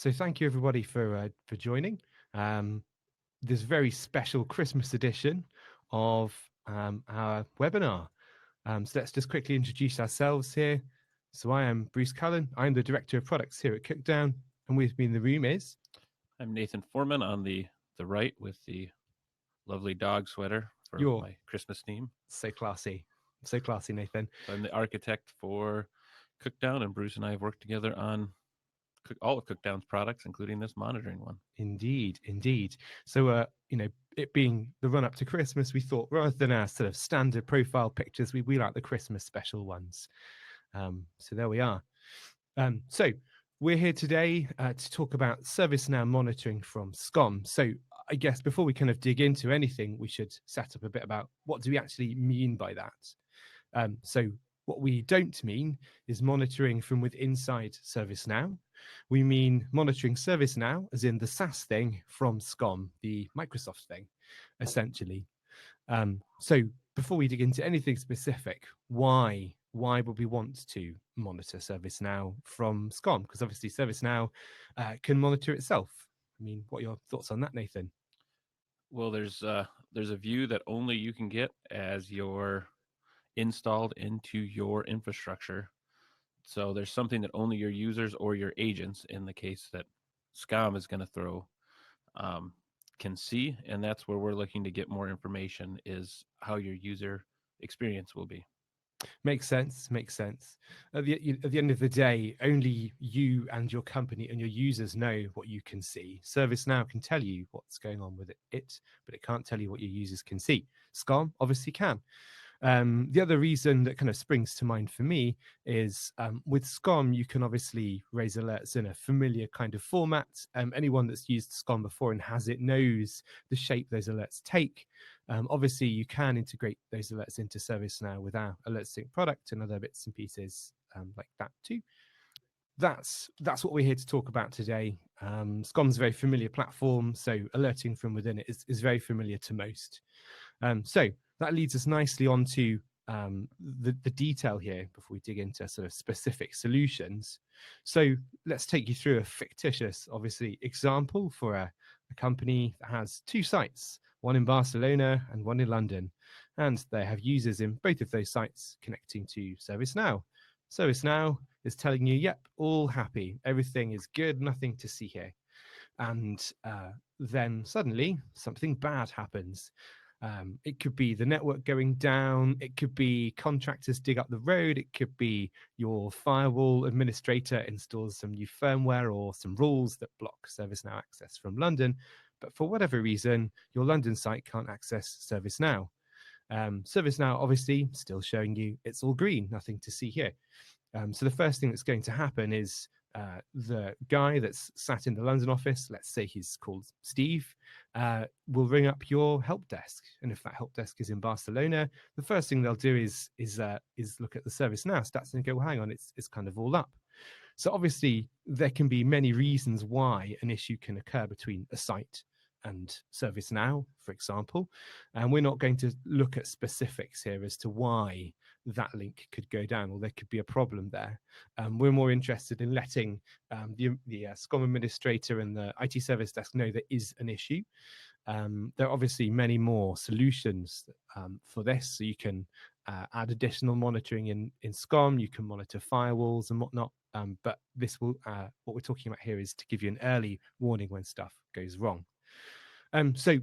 So thank you everybody for joining this very special Christmas edition of our webinar. So let's just quickly introduce ourselves here. So I am Bruce Cullen. I'm the Director of Products here at Cookdown, and with me in the room is... I'm Nathan Foreman on the right with the lovely dog sweater for You're my Christmas theme. so classy, Nathan. So I'm the architect for Cookdown, and Bruce and I have worked together on all of Cookdown's products, including this monitoring one. Indeed. So, it being the run up to Christmas, we thought rather than our sort of standard profile pictures, we like the Christmas special ones. So there we are. So we're here today to talk about ServiceNow monitoring from SCOM. So I guess before we kind of dig into anything, we should set up a bit about what do we actually mean by that. So what we don't mean is monitoring from inside ServiceNow. We mean monitoring ServiceNow, as in the SaaS thing from SCOM, the Microsoft thing, essentially. So before we dig into anything specific, why would we want to monitor ServiceNow from SCOM? Because obviously ServiceNow can monitor itself. I mean, what are your thoughts on that, Nathan? Well, there's a view that only you can get as you're installed into your infrastructure. So there's something that only your users or your agents, in the case that SCOM is going to throw, can see, and that's where we're looking to get more information, is how your user experience will be. Makes sense. At the end of the day, only you and your company and your users know what you can see. ServiceNow can tell you what's going on with it, but it can't tell you what your users can see. SCOM obviously can. The other reason that kind of springs to mind for me is with SCOM, you can obviously raise alerts in a familiar kind of format. Anyone that's used SCOM before and has it knows the shape those alerts take. Obviously, you can integrate those alerts into ServiceNow with our Alert Sync product and other bits and pieces like that too. That's what we're here to talk about today. SCOM's a very familiar platform, so alerting from within it is very familiar to most. So that leads us nicely on to the detail here before we dig into sort of specific solutions. So let's take you through a fictitious, obviously, example for a company that has two sites, one in Barcelona and one in London. And they have users in both of those sites connecting to ServiceNow. ServiceNow is telling you, yep, all happy. Everything is good, nothing to see here. And then suddenly something bad happens. It could be the network going down. It could be contractors dig up the road. It could be your firewall administrator installs some new firmware or some rules that block ServiceNow access from London. But for whatever reason, your London site can't access ServiceNow. ServiceNow obviously still showing you it's all green, nothing to see here. So the first thing that's going to happen is the guy that's sat in the London office, let's say he's called Steve, will ring up your help desk. And if that help desk is in Barcelona, the first thing they'll do is look at the ServiceNow stats and go, well, hang on, it's kind of all up. So obviously there can be many reasons why an issue can occur between a site and ServiceNow, for example. And we're not going to look at specifics here as to why that link could go down or there could be a problem there. We're more interested in letting the SCOM administrator and the IT service desk know there is an issue. There are obviously many more solutions for this. So you can add additional monitoring in SCOM, you can monitor firewalls and whatnot. But this will, what we're talking about here is to give you an early warning when stuff goes wrong. So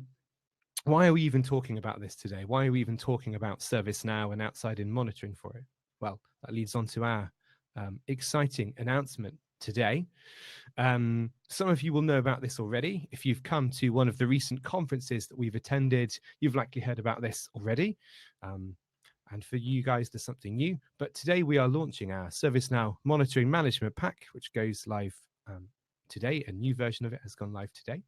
why are we even talking about this today? Why are we even talking about ServiceNow and outside-in monitoring for it? Well, that leads on to our exciting announcement today. Some of you will know about this already. If you've come to one of the recent conferences that we've attended, you've likely heard about this already. And for you guys, there's something new. But today we are launching our ServiceNow Monitoring Management Pack, which goes live today. A new version of it has gone live today.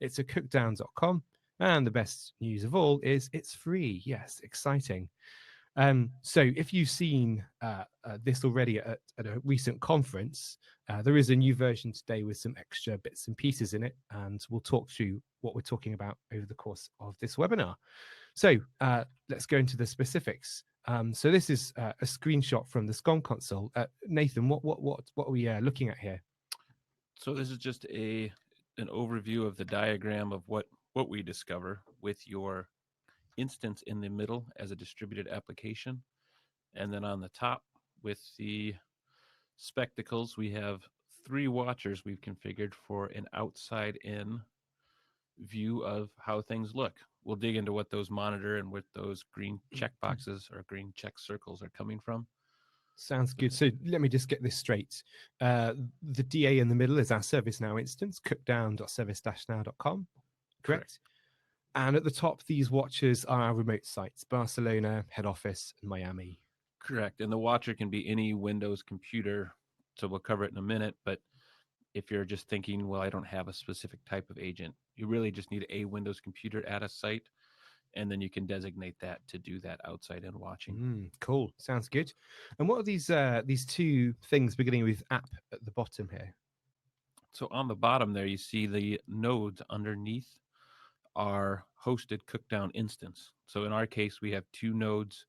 It's at cookdown.com. And the best news of all is it's free. Yes, exciting. So if you've seen this already at a recent conference, there is a new version today with some extra bits and pieces in it. And we'll talk through what we're talking about over the course of this webinar. So let's go into the specifics. So this is a screenshot from the SCOM console. Nathan, what are we looking at here? So this is just a an overview of the diagram of what we discover with your instance in the middle as a distributed application, and then on the top with the spectacles, we have three watchers we've configured for an outside in view of how things look. We'll dig into what those monitor and what those green check boxes or green check circles are coming from. Sounds good. So let me just get this straight. The DA in the middle is our ServiceNow instance, cookdown.service-now.com, Correct. correct? And at the top, these watchers are our remote sites, Barcelona, head office, and Miami. Correct. And the watcher can be any Windows computer. So we'll cover it in a minute. But if you're just thinking, well, I don't have a specific type of agent, you really just need a Windows computer at a site. And then you can designate that to do that outside in watching. Cool. Sounds good. And what are these two things beginning with app at the bottom here? So on the bottom there, you see the nodes underneath our hosted Cookdown instance. So in our case, we have two nodes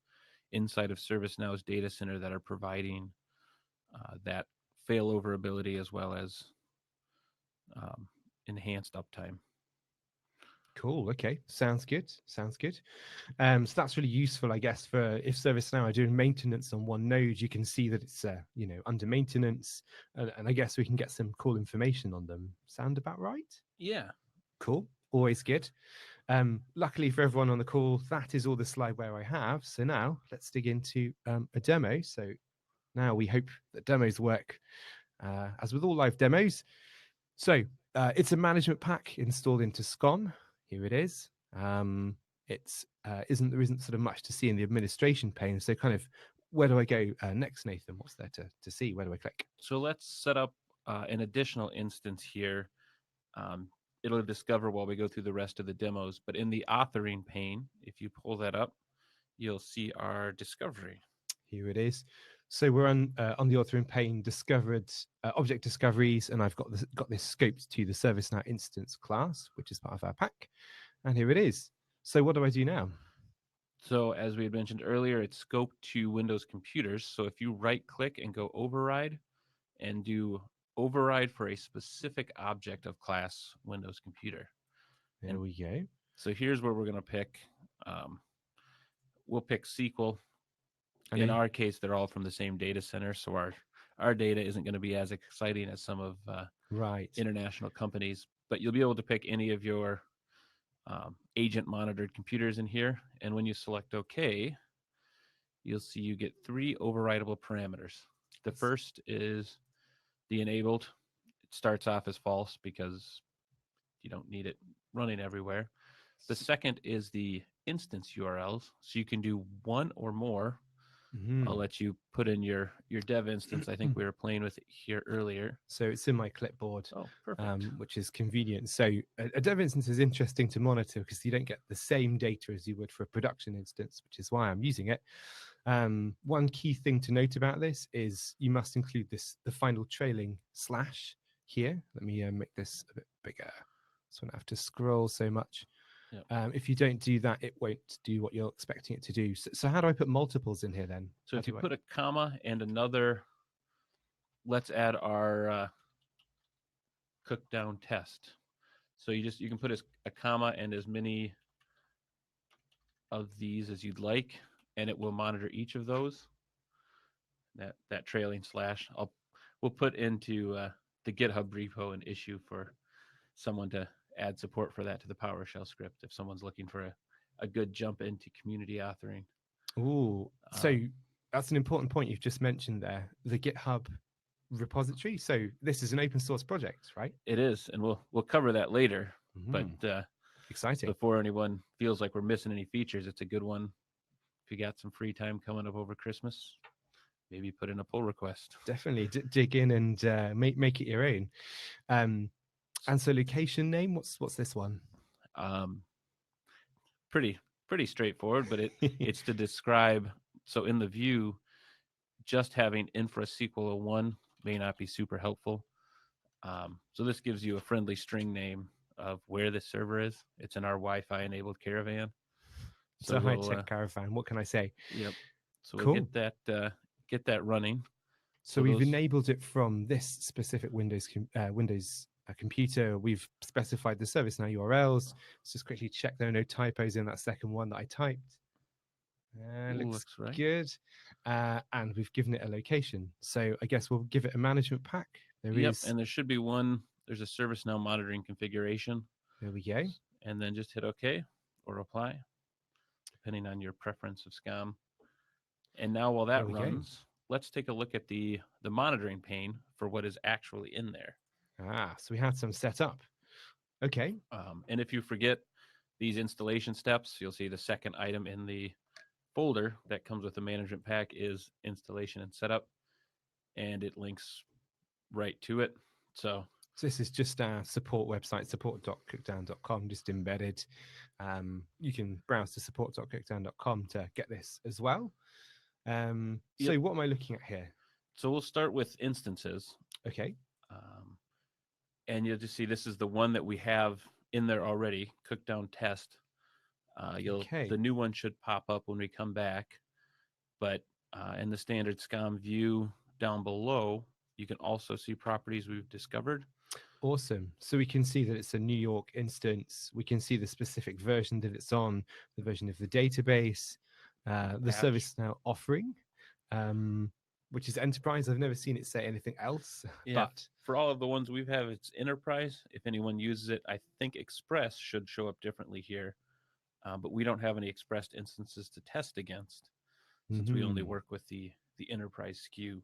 inside of ServiceNow's data center that are providing that failover ability as well as enhanced uptime. Cool. Okay. Sounds good. Sounds good. So that's really useful, I guess, for if ServiceNow are doing maintenance on one node, you can see that it's under maintenance, and I guess we can get some cool information on them. Sound about right? Yeah. Cool. Always good. Luckily for everyone on the call, that is all the slideware I have. So now let's dig into a demo. So now we hope that demos work as with all live demos. So it's a management pack installed into SCOM. Here it is. It's there isn't sort of much to see in the administration pane. So kind of where do I go next, Nathan? What's there to see? Where do I click? So let's set up an additional instance here. It'll discover while we go through the rest of the demos. But in the authoring pane, if you pull that up, you'll see our discovery. Here it is. So we're on the authoring pane, discovered object discoveries, and I've got this scoped to the ServiceNow instance class, which is part of our pack. And here it is. So what do I do now? So as we had mentioned earlier, it's scoped to Windows computers. So if you right click and go override and do override for a specific object of class Windows computer. There we go. So here's where we're going to pick. We'll pick SQL. In our case, they're all from the same data center. So our data isn't going to be as exciting as some of international companies, but you'll be able to pick any of your agent monitored computers in here. And when you select OK, you'll see you get three overridable parameters. The first is the enabled. It starts off as false because you don't need it running everywhere. The second is the instance URLs. So you can do one or more. I'll let you put in your dev instance. I think we were playing with it here earlier. So it's in my clipboard, perfect. Which is convenient. So a dev instance is interesting to monitor because you don't get the same data as you would for a production instance, which is why I'm using it. One key thing to note about this is you must include the final trailing slash here. Let me make this a bit bigger. So I don't have to scroll so much. If you don't do that, it won't do what you're expecting it to do. So how do I put multiples in here then? So if you put a comma and another, let's add our Cookdown test. So you can put a comma and as many of these as you'd like, and it will monitor each of those. That trailing slash, we'll put into the GitHub repo an issue for someone to add support for that to the PowerShell script if someone's looking for a good jump into community authoring. Ooh, so that's an important point you've just mentioned there, the GitHub repository. So this is an open source project, right? It is, and we'll cover that later. But exciting. Before anyone feels like we're missing any features, it's a good one. If you got some free time coming up over Christmas, maybe put in a pull request. Definitely dig in and make it your own. And so location name, what's this one? Pretty straightforward, but it's to describe. So in the view, just having infra SQL 01 may not be super helpful. So this gives you a friendly string name of where this server is. It's in our Wi-Fi enabled caravan. So high-tech caravan. What can I say? Yep. So we'll get that running. So So we've those, enabled it from this specific Windows computer. We've specified the ServiceNow URLs. Let's just quickly check there are no typos in that second one that I typed. Looks looks right. good. And we've given it a location. So I guess we'll give it a management pack. There Yep, is, and there should be one. There's a ServiceNow monitoring configuration, there we go. and then just hit OK or apply, depending on your preference of SCOM. And now while There that we go. runs, let's take a look at the monitoring pane for what is actually in there. So we had some set up. Okay. And if you forget these installation steps, you'll see the second item in the folder that comes with the management pack is installation and setup, and it links right to it. So So this is just our support website, support.cookdown.com, just embedded. You can browse to support.cookdown.com to get this as well. So Yep. what am I looking at here? So we'll start with instances. Okay. And you'll just see this is the one that we have in there already, Cookdown test. Okay. The new one should pop up when we come back, but in the standard SCOM view down below, you can also see properties we've discovered. Awesome. So we can see that it's a New York instance. We can see the specific version that it's on, the version of the database, the ServiceNow offering, which is enterprise. I've never seen it say anything else. Yeah, But for all of the ones we've have, it's enterprise. If anyone uses it, I think Express should show up differently here, but we don't have any expressed instances to test against since we only work with the enterprise SKU.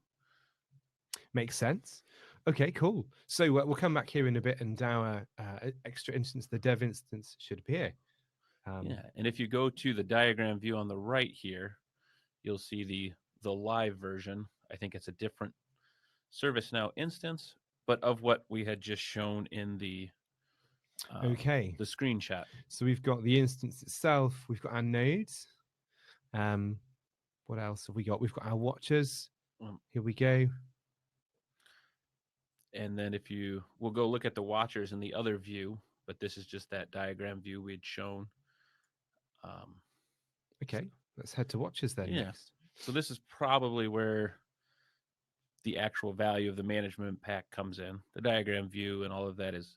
Makes sense. Okay, cool. So we'll come back here in a bit, and our extra instance, the dev instance, should appear. Yeah, and if you go to the diagram view on the right here, you'll see the live version. I think it's a different ServiceNow instance, but of what we had just shown in the screenshot. So we've got the instance itself. We've got our nodes. What else have we got? We've got our watchers. Here we go. And then we'll go look at the watchers in the other view, but this is just that diagram view we'd shown. Okay, let's head to watchers then next. So this is probably where the actual value of the management pack comes in. The diagram view and all of that is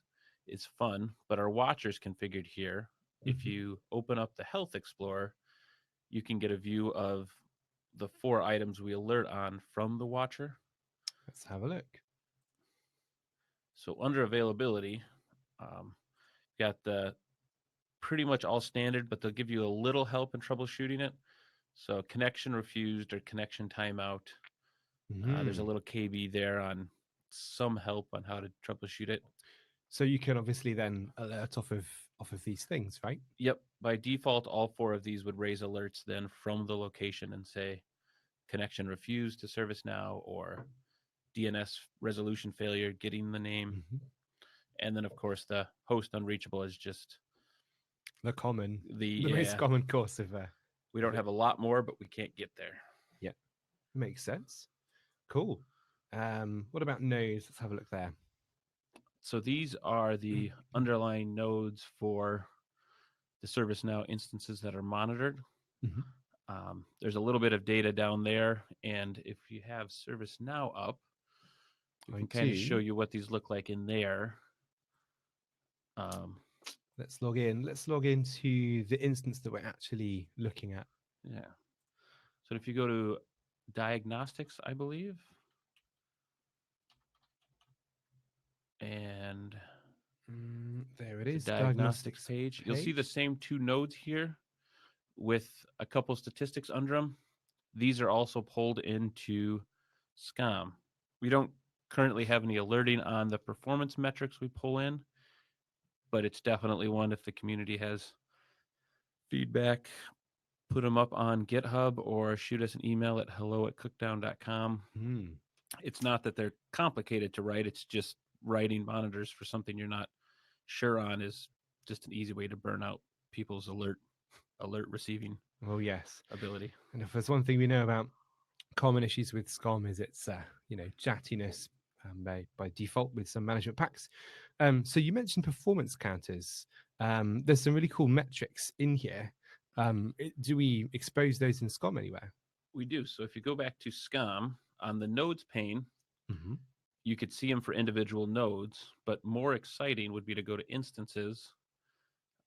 fun, but our watchers configured here. If you open up the Health Explorer, you can get a view of the 4 items we alert on from the watcher. Let's have a look. So under availability, got the pretty much all standard, but they'll give you a little help in troubleshooting it. So connection refused or connection timeout. There's a little KB there on some help on how to troubleshoot it. So you can obviously then alert off of these things, right? Yep. By default, all 4 of these would raise alerts then from the location and say connection refused to ServiceNow or DNS resolution failure, getting the name. And then, of course, the host unreachable is just the the most common course of. We don't have a lot more, but we can't get there. Yeah, makes sense. Cool. What about nodes? Let's have a look there. So these are the underlying nodes for the ServiceNow instances that are monitored. There's a little bit of data down there, and if you have ServiceNow up, we can kind of show you what these look like in there. Let's log in. Let's log into the instance that we're actually looking at. Yeah. So if you go to diagnostics, I believe, and there it is, diagnostics page. You'll see the same 2 nodes here with a couple statistics under them. These are also pulled into SCOM. We don't currently have any alerting on the performance metrics we pull in, but it's definitely one if the community has feedback, put them up on GitHub or shoot us an email at hello@cookdown.com. It's not that they're complicated to write. It's just writing monitors for something you're not sure on is just an easy way to burn out people's alert receiving ability. And if there's one thing we know about common issues with SCOM is its chattiness by default with some management packs. So you mentioned performance counters. There's some really cool metrics in here. Do we expose those in SCOM anywhere? We do. So if you go back to SCOM, On the nodes pane, Hmm. you could see them for individual nodes, but more exciting would be to go to instances.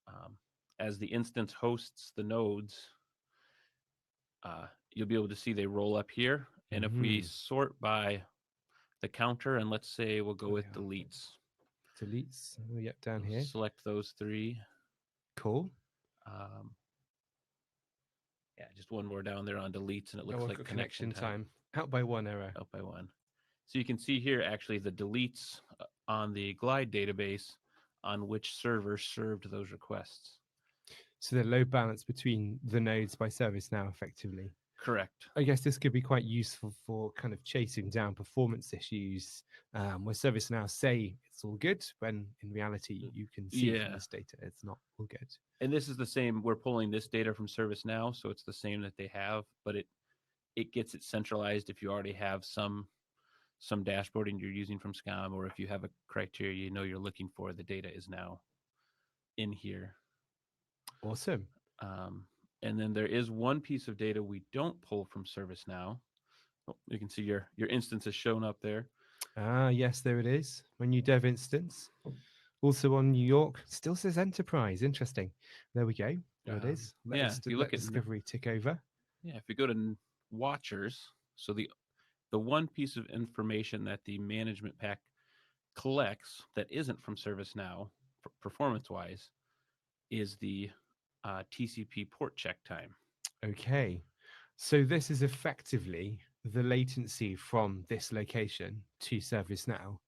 Um, as the instance hosts the nodes, you'll be able to see they roll up here. And if we Hmm. sort by the counter, and let's say we'll go Oh, with yeah. deletes, Deletes. Oh, yep, down we'll here. select those three. Cool. Um, yeah, just one more down there on deletes, and it Oh, looks I've like got connection connection time. time. Out by one error. Out by one. So you can see here actually the deletes on the Glide database on which server served those requests. So the load balance between the nodes by ServiceNow effectively. Correct. I guess this could be quite useful for kind of chasing down performance issues where ServiceNow say it's all good, when in reality you can see from Yeah. this data it's not all good. And this is the same. We're pulling this data from ServiceNow, so it's the same that they have, but it gets it centralized if you already have some dashboarding you're using from SCOM, or if you have a criteria you're looking for, the data is now in here. Awesome. Um, and then there is one piece of data we don't pull from ServiceNow. Oh, you can see your instance is shown up there. Ah, yes, there it is. My new dev instance. Also on New York, still says enterprise. Interesting. There we go. There it is. Yeah, if you Let look at discovery tick over. yeah, if you go to watchers, so the one piece of information that the management pack collects that isn't from ServiceNow, performance wise, is the TCP port check time. Okay. So this is effectively the latency from this location to ServiceNow.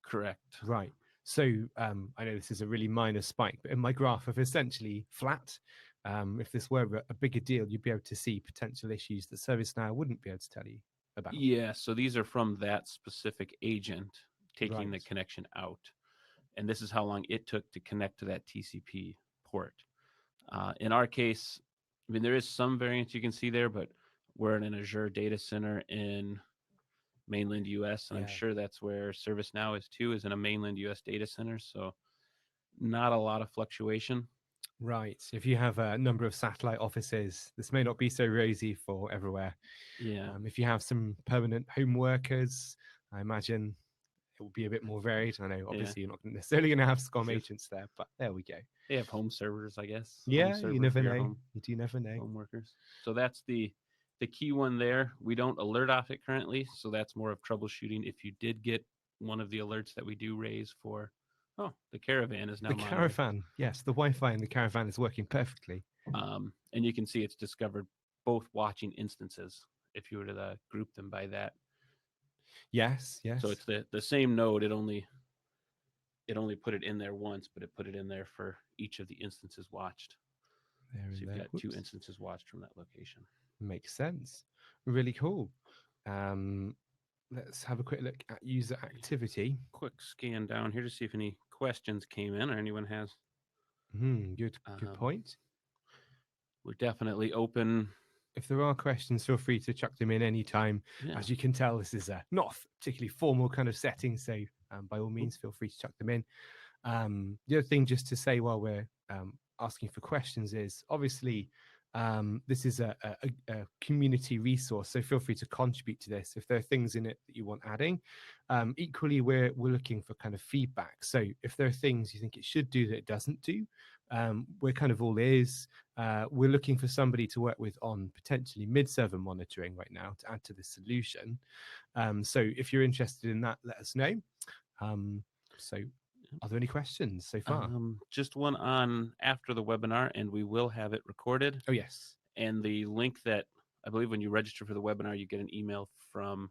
Correct. Right. So I know this is a really minor spike, but in my graph of essentially flat, if this were a bigger deal, you'd be able to see potential issues that ServiceNow wouldn't be able to tell you about. Yeah, so these are from that specific agent taking the Right. connection out. And this is how long it took to connect to that TCP port. In our case, I mean, there is some variance you can see there, but we're in an Azure data center in mainland US, and I'm Yeah. sure that's where ServiceNow is too, is in a mainland US data center. So not a lot of fluctuation. Right. If you have a number of satellite offices, this may not be so rosy for everywhere. Yeah. If you have some permanent home workers, I imagine it will be a bit more varied. I know, Yeah. obviously, you're not necessarily going to have SCOM agents there, but there we go. They have home servers, I guess. Home Yeah, you server for never your know. You do never know. home workers. So that's the key one there. We don't alert off it currently, so that's more of troubleshooting. If you did get one of the alerts that we do raise for, oh, the caravan is now The monitored. caravan, yes, the Wi-Fi in the caravan is working perfectly. And you can see it's discovered both watching instances if you were to group them by that. Yes, So yes. it's the same node. It only put it in there once, but it put it in there for each of the instances watched. There So and you've there. got two Whoops. instances watched from that location. Makes sense. Really cool. Um, let's have a quick look at user activity. Quick scan down here to see if any questions came in or anyone has. Good Um, point. we're definitely open. If there are questions, feel free to chuck them in anytime. Yeah. As you can tell, this is not a particularly formal kind of setting, so by all means, feel free to chuck them in. The other thing just to say while we're asking for questions is obviously this is a community resource, so feel free to contribute to this if there are things in it that you want adding. Equally, we're looking for kind of feedback. So if there are things you think it should do that it doesn't do, we're kind of all ears. We're looking for somebody to work with on potentially mid-server monitoring right now to add to the solution. So if you're interested in that, let us know. So are there any questions so far? Just one on after the webinar, and we will have it recorded. Oh, yes. And the link that I believe when you register for the webinar, you get an email from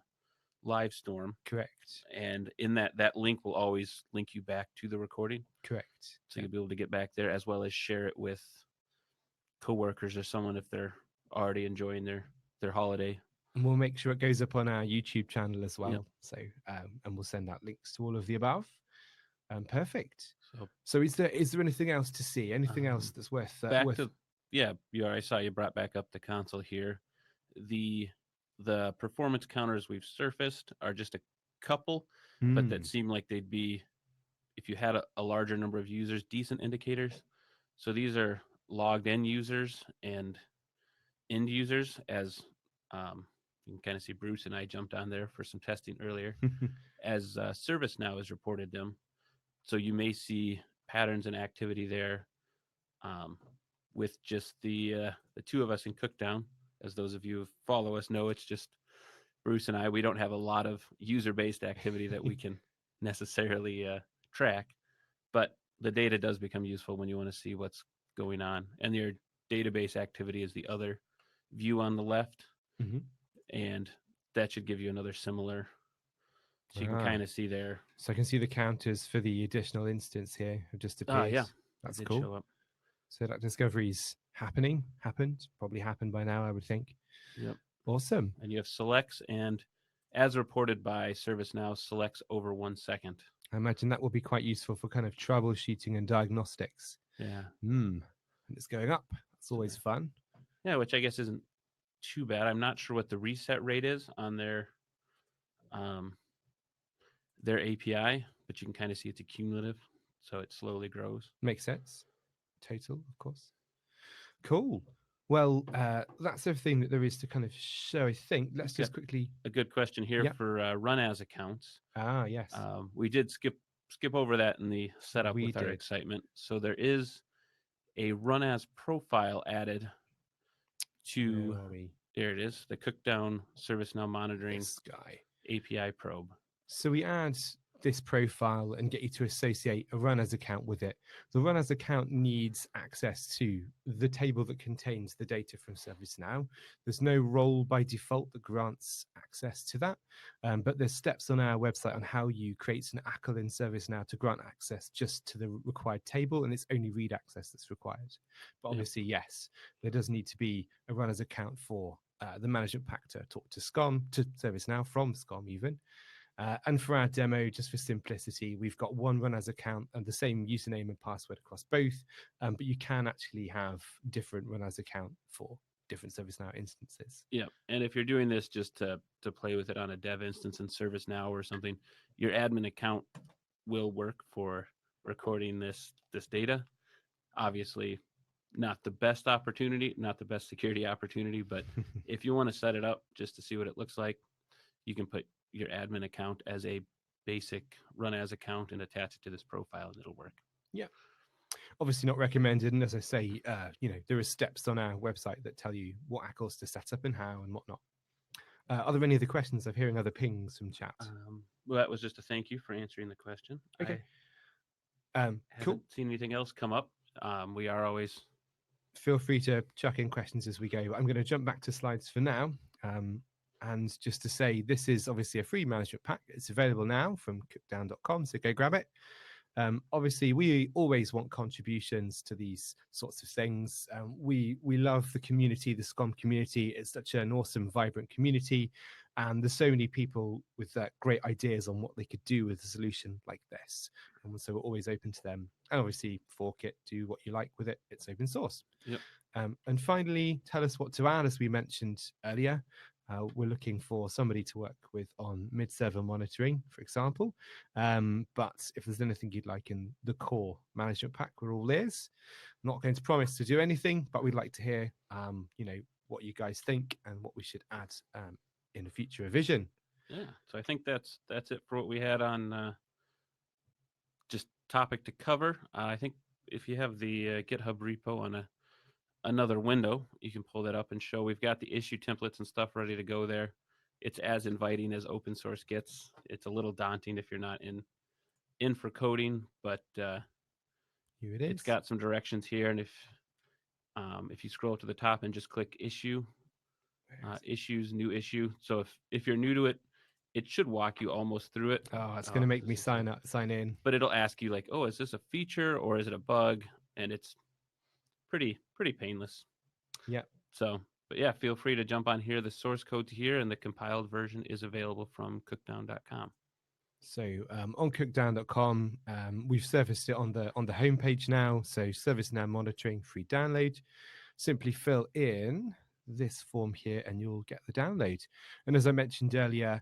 Livestorm. Correct. And in that link will always link you back to the recording. Correct. So you'll be able to get back there, as well as share it with coworkers or someone if they're already enjoying their holiday. And we'll make sure it goes up on our YouTube channel as well. Yep. So, and we'll send out links to all of the above. Perfect. So is there anything else to see? Anything else that's worth? I saw you brought back up the console here. The performance counters we've surfaced are just a couple, but that seem like they'd be, if you had a larger number of users, decent indicators. So these are logged in users and end users as You can kind of see Bruce and I jumped on there for some testing earlier, as ServiceNow has reported them. So you may see patterns and activity there, um, with just the two of us in Cookdown. As those of you who follow us know, it's just Bruce and I. We don't have a lot of user-based activity that we can necessarily track, but the data does become useful when you want to see what's going on. And your database activity is the other view on the left, Mhm. and that should give you another similar. So you can Ah, kind of see there. so I can see the counters for the additional instance here have just Ah, appeared. yeah, it That's did cool. show up. So that discovery's happened, probably happened by now, I would think. Yep. Awesome. And you have selects, and as reported by ServiceNow, selects over 1 second. I imagine that will be quite useful for kind of troubleshooting and diagnostics. Yeah. And it's going up. That's So always fun. yeah, which I guess isn't too bad. I'm not sure what the reset rate is on um, their API, but you can kind of see it's accumulative, so it slowly grows. Makes sense. Total, of course. Cool. Well, that's everything that there is to kind of show, I think. Let's We've got just quickly. a good question here Yep. for run as accounts. Ah, yes. We did skip over that in the setup We with our did. excitement. So there is a run as profile added to, Where are we? there it is, the Cookdown ServiceNow monitoring This guy. API probe. So we add this profile and get you to associate a runners account with it. The runners account needs access to the table that contains the data from ServiceNow. There's no role by default that grants access to that, but there's steps on our website on how you create an ACL in ServiceNow to grant access just to the required table, and it's only read access that's required. But obviously, yes, there does need to be a runners account for the management pack to talk to SCOM, to ServiceNow from SCOM even. And for our demo, just for simplicity, we've got one runners account and the same username and password across both, but you can actually have different runners account for different ServiceNow instances. Yeah, and if you're doing this just to play with it on a dev instance in ServiceNow or something, your admin account will work for recording this data. Obviously, not the best opportunity, not the best security opportunity, but if you want to set it up just to see what it looks like, you can put your admin account as a basic run as account and attach it to this profile, and it'll work. Yeah. Obviously not recommended. And as I say, there are steps on our website that tell you what ACLs to set up and how and whatnot. Are there any other questions? I'm hearing other pings from chat. Well, that was just a thank you for answering the question. Okay. I haven't Cool. seen anything else come up. We are always. Feel free to chuck in questions as we go. I'm going to jump back to slides for now. And just to say, this is obviously a free management pack. It's available now from cookdown.com, so go grab it. Obviously, we always want contributions to these sorts of things. We love the community, the SCOM community. It's such an awesome, vibrant community. And there's so many people with great ideas on what they could do with a solution like this. And so we're always open to them. And obviously, fork it, do what you like with it. It's open source. Yep. And finally, tell us what to add, as we mentioned earlier. We're looking for somebody to work with on mid-server monitoring, for example. But if there's anything you'd like in the core management pack, we're all ears. Not going to promise to do anything, but we'd like to hear, what you guys think and what we should add in a future revision. Yeah, so I think that's it for what we had on just topic to cover. I think if you have the GitHub repo on another window, you can pull that up and show we've got the issue templates and stuff ready to go there. It's as inviting as open source gets. It's a little daunting if you're not in for coding, but Here it is. It's got some directions here, and if you scroll to the top and just click issue, issues, new issue. So if you're new to it, it should walk you almost through it. Oh, it's going to make me sign in. But it'll ask you like, oh, is this a feature or is it a bug? And it's pretty painless. Yeah. So, but yeah, feel free to jump on here. The source code to here and the compiled version is available from cookdown.com. So on cookdown.com, we've surfaced it on the homepage now. So ServiceNow monitoring, free download. Simply fill in this form here and you'll get the download. And as I mentioned earlier,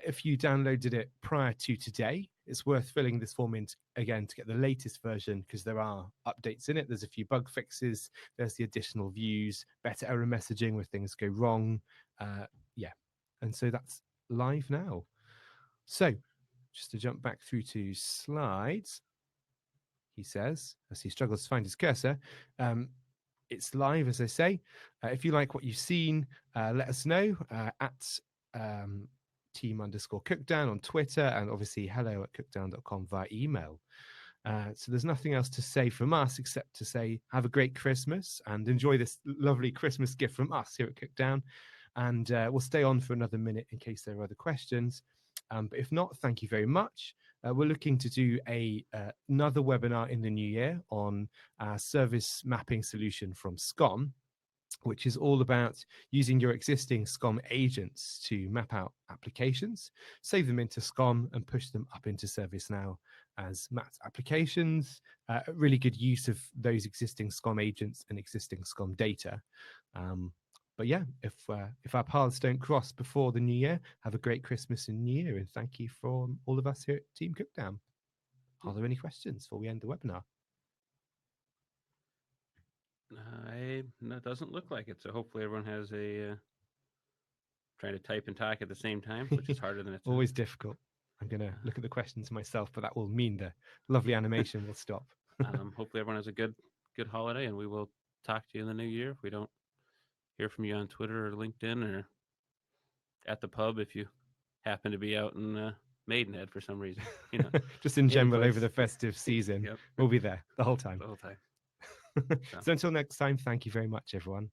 if you downloaded it prior to today, it's worth filling this form in again to get the latest version, because there are updates in it. There's a few bug fixes. There's the additional views, better error messaging where things go wrong. Yeah, And so that's live now. So just to jump back through to slides, he says, as he struggles to find his cursor, it's live, as I say. If you like what you've seen, let us know at team_Cookdown on Twitter, and obviously hello@cookdown.com via email. So there's nothing else to say from us except to say have a great Christmas and enjoy this lovely Christmas gift from us here at Cookdown. And we'll stay on for another minute in case there are other questions. But if not, thank you very much. We're looking to do another webinar in the new year on our service mapping solution from SCOM, which is all about using your existing SCOM agents to map out applications, save them into SCOM, and push them up into ServiceNow as mapped applications. Really good use of those existing SCOM agents and existing SCOM data. But yeah, if our paths don't cross before the new year, have a great Christmas and New Year, and thank you from all of us here at Team Cookdown. Are there any questions before we end the webinar? No, it doesn't look like it. So hopefully everyone has a trying to type and talk at the same time, which is harder than it sounds. Always difficult. I'm going to look at the questions myself, but that will mean the lovely animation will stop. Hopefully everyone has a good holiday, and we will talk to you in the new year. If we don't hear from you on Twitter or LinkedIn or at the pub, if you happen to be out in Maidenhead for some reason, just in general place. over the festive season, Yep. We'll be there the whole time. The whole time. So until next time, thank you very much, everyone.